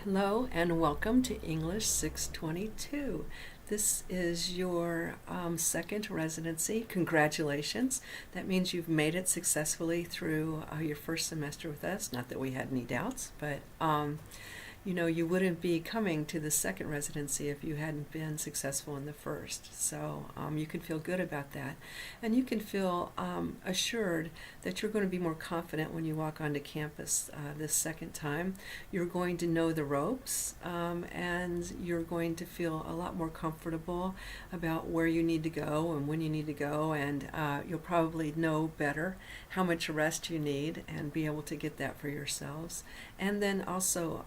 Hello and welcome to English 622. This is your second residency. Congratulations. That means you've made it successfully through your first semester with us. Not that we had any doubts, but you wouldn't be coming to the second residency if you hadn't been successful in the first. So you can feel good about that. And you can feel assured that you're going to be more confident when you walk onto campus this second time. You're going to know the ropes, and you're going to feel a lot more comfortable about where you need to go and when you need to go, and you'll probably know better how much rest you need and be able to get that for yourselves. And then also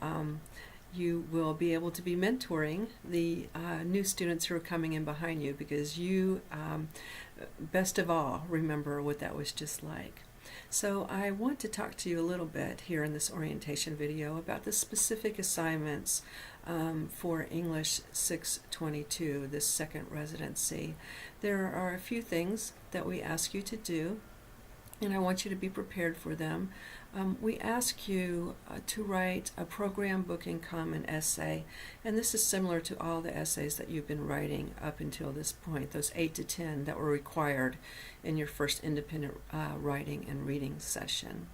you will be able to be mentoring the new students who are coming in behind you, because you, best of all, remember what that was just like. So I want to talk to you a little bit here in this orientation video about the specific assignments for English 622, this second residency. There are a few things that we ask you to do, and I want you to be prepared for them. We ask you to write a program book and common essay, and this is similar to all the essays that you've been writing up until this point, those 8 to 10 that were required in your first independent writing and reading session.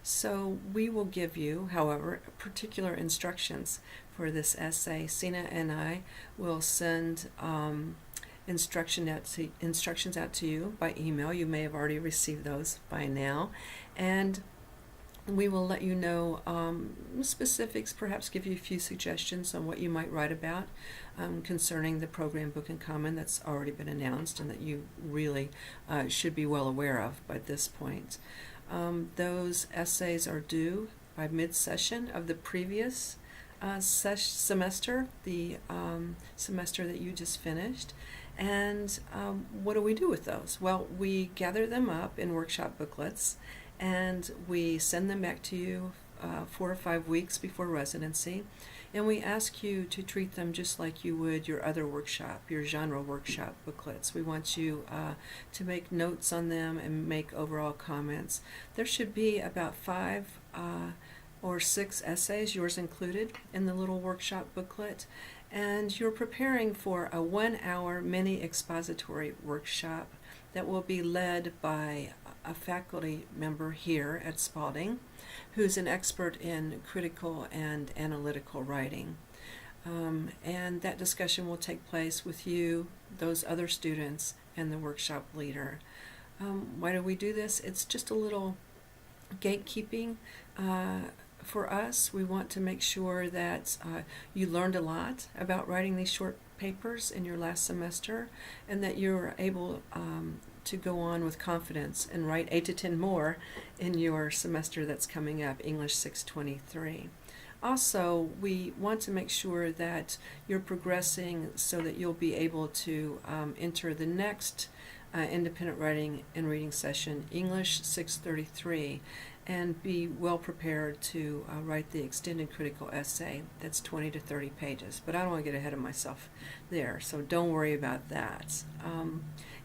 So we will give you, however, particular instructions for this essay. Sina and I will send instructions out to you by email. You may have already received those by now, and we will let you know specifics, perhaps give you a few suggestions on what you might write about concerning the program book and common that's already been announced and that you really should be well aware of by this point. Those essays are due by mid-session of the previous semester, the semester that you just finished. And what do we do with those? Well, we gather them up in workshop booklets, and we send them back to you 4 or 5 weeks before residency, and we ask you to treat them just like you would your other workshop, your genre workshop booklets. We want you to make notes on them and make overall comments. There should be about 5 or 6 essays, yours included, in the little workshop booklet, and you're preparing for a 1-hour mini expository workshop that will be led by a faculty member here at Spalding who's an expert in critical and analytical writing. And that discussion will take place with you, those other students, and the workshop leader. Why do we do this? It's just a little gatekeeping for us. We want to make sure that you learned a lot about writing these short papers in your last semester, and that you're able to go on with confidence and write 8 to 10 more in your semester that's coming up, English 623. Also, we want to make sure that you're progressing so that you'll be able to enter the next independent writing and reading session, English 633, and be well prepared to write the extended critical essay that's 20 to 30 pages. But I don't want to get ahead of myself there, so don't worry about that.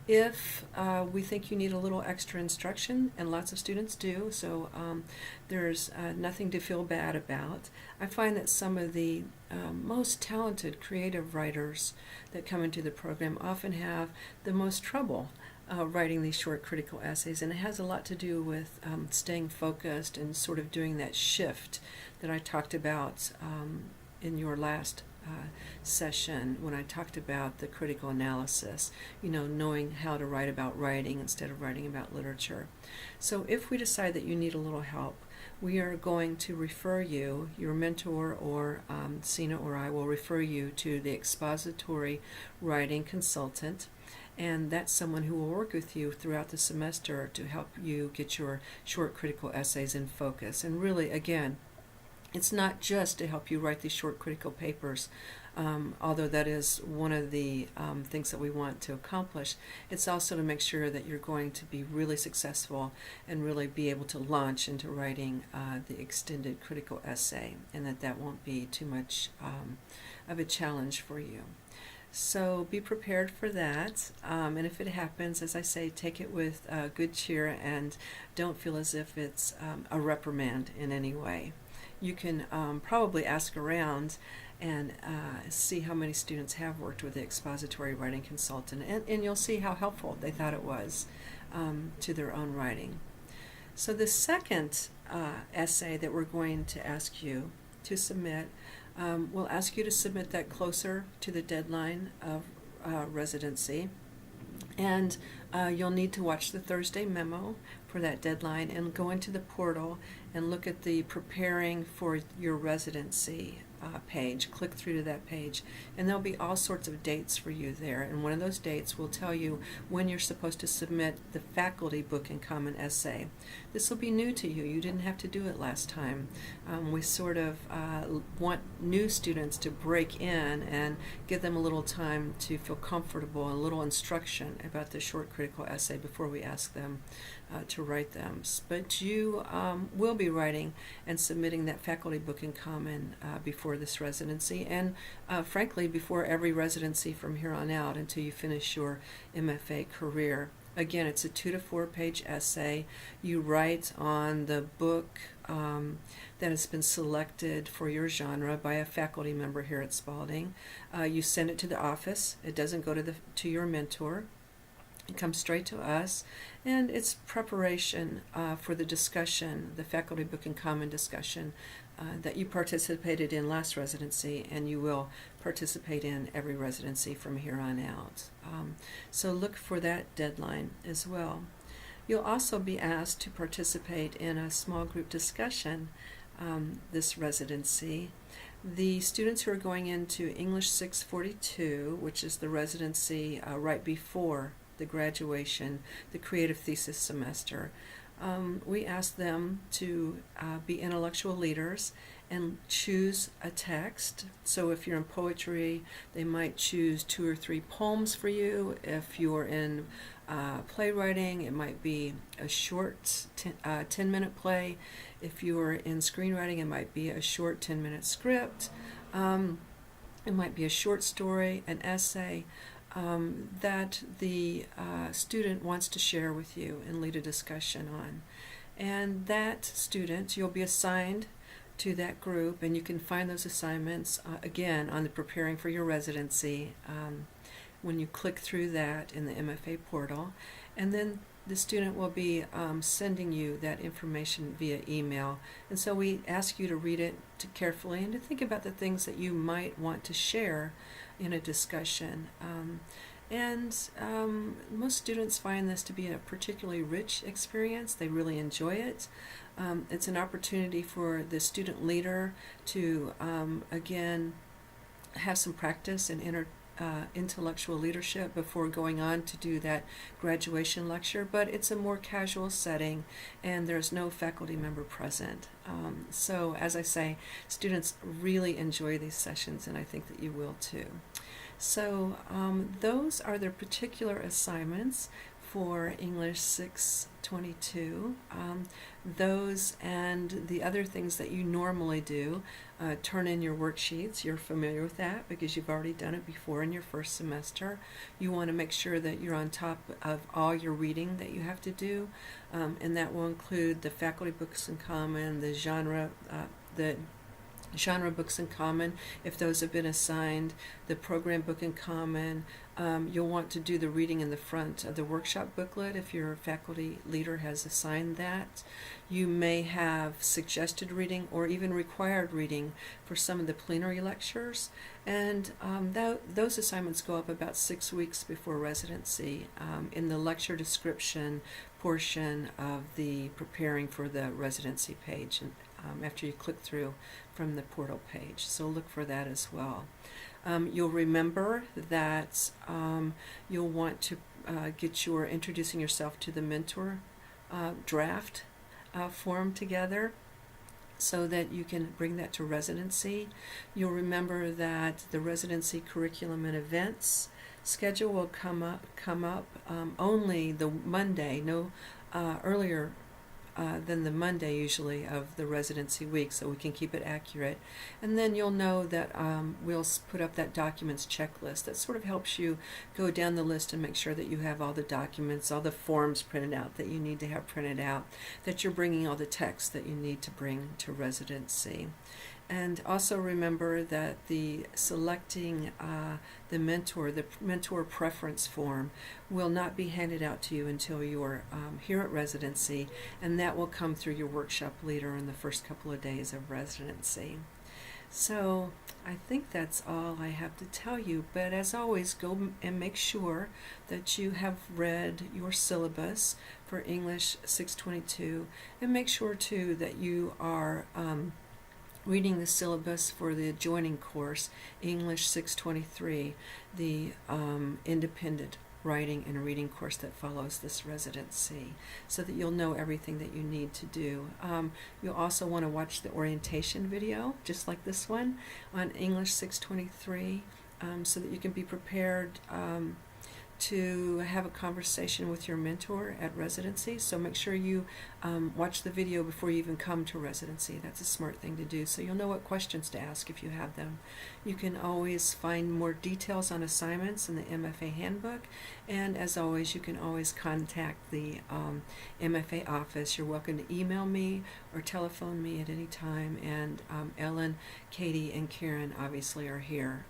If we think you need a little extra instruction, and lots of students do, so there's nothing to feel bad about. I find that some of the most talented creative writers that come into the program often have the most trouble writing these short critical essays, and it has a lot to do with staying focused and sort of doing that shift that I talked about in your last session when I talked about the critical analysis, knowing how to write about writing instead of writing about literature. So if we decide that you need a little help, we are going to refer you, your mentor or Sina or I will refer you to the expository writing consultant, and that's someone who will work with you throughout the semester to help you get your short critical essays in focus. And really, again, it's not just to help you write these short critical papers, although that is one of the things that we want to accomplish. It's also to make sure that you're going to be really successful and really be able to launch into writing the extended critical essay, and that won't be too much of a challenge for you. So be prepared for that, and if it happens, as I say, take it with good cheer and don't feel as if it's a reprimand in any way. you can probably ask around and see how many students have worked with the expository writing consultant, and you'll see how helpful they thought it was to their own writing. So the second essay that we're going to ask you to submit, we'll ask you to submit that closer to the deadline of residency. And you'll need to watch the Thursday memo for that deadline and go into the portal and look at the preparing for your residency page. Click through to that page, and there'll be all sorts of dates for you there. And one of those dates will tell you when you're supposed to submit the faculty book and common essay. This will be new to you. You didn't have to do it last time. We sort of want new students to break in and give them a little time to feel comfortable, a little instruction about the short critical essay before we ask them to write them. But you will be writing and submitting that faculty book in common before this residency, and frankly before every residency from here on out until you finish your MFA career. Again, it's a 2 to 4 page essay. You write on the book that has been selected for your genre by a faculty member here at Spalding. You send it to the office. It doesn't go to your mentor. It comes straight to us, and it's preparation for the discussion, the faculty book and common discussion that you participated in last residency, and you will participate in every residency from here on out. So look for that deadline as well. You'll also be asked to participate in a small group discussion this residency. The students who are going into English 622, which is the residency right before the graduation, the creative thesis semester, we ask them to be intellectual leaders and choose a text. So if you're in poetry, they might choose 2 or 3 poems for you. If you're in playwriting, it might be a short 10-minute play. If you're in screenwriting, it might be a short 10-minute script. It might be a short story, an essay that the student wants to share with you and lead a discussion on. And that student, you'll be assigned to that group, and you can find those assignments again on the Preparing for Your Residency when you click through that in the MFA portal. And then the student will be sending you that information via email. And so we ask you to read it carefully and to think about the things that you might want to share in a discussion. Most students find this to be a particularly rich experience. They really enjoy it. It's an opportunity for the student leader to, again, have some practice in intellectual leadership before going on to do that graduation lecture, but it's a more casual setting and there's no faculty member present. So as I say, students really enjoy these sessions, and I think that you will too. So those are the particular assignments for English 622. Those and the other things that you normally do, turn in your worksheets. You're familiar with that because you've already done it before in your first semester. You want to make sure that you're on top of all your reading that you have to do, and that will include the faculty books in common, the genre books in common, if those have been assigned, the program book in common. You'll want to do the reading in the front of the workshop booklet if your faculty leader has assigned that. You may have suggested reading or even required reading for some of the plenary lectures, and those assignments go up about 6 weeks before residency in the lecture description portion of the Preparing for the Residency page, and after you click through from the portal page. So look for that as well. You'll remember that you'll want to get your Introducing Yourself to the Mentor draft form together so that you can bring that to residency. You'll remember that the residency curriculum and events schedule will come up only the Monday, no earlier than the Monday usually of the residency week, so we can keep it accurate. And then you'll know that we'll put up that documents checklist that sort of helps you go down the list and make sure that you have all the documents, all the forms printed out that you need to have printed out, that you're bringing all the text that you need to bring to residency. And also remember that the selecting the mentor preference form will not be handed out to you until you're here at residency, and that will come through your workshop leader in the first couple of days of residency. So I think that's all I have to tell you, but as always, go and make sure that you have read your syllabus for English 622, and make sure too that you are reading the syllabus for the adjoining course, English 623, the independent writing and reading course that follows this residency, so that you'll know everything that you need to do. You'll also want to watch the orientation video, just like this one, on English 623, so that you can be prepared to have a conversation with your mentor at residency. So make sure you watch the video before you even come to residency. That's a smart thing to do, so you'll know what questions to ask if you have them. You can always find more details on assignments in the MFA handbook, and as always, you can always contact the MFA office. You're welcome to email me or telephone me at any time, and Ellen, Katie, and Karen obviously are here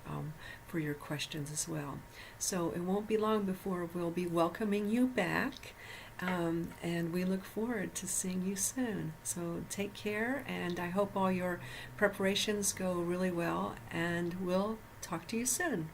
for your questions as well. So it won't be long before we'll be welcoming you back, and we look forward to seeing you soon. So take care, and I hope all your preparations go really well, and we'll talk to you soon.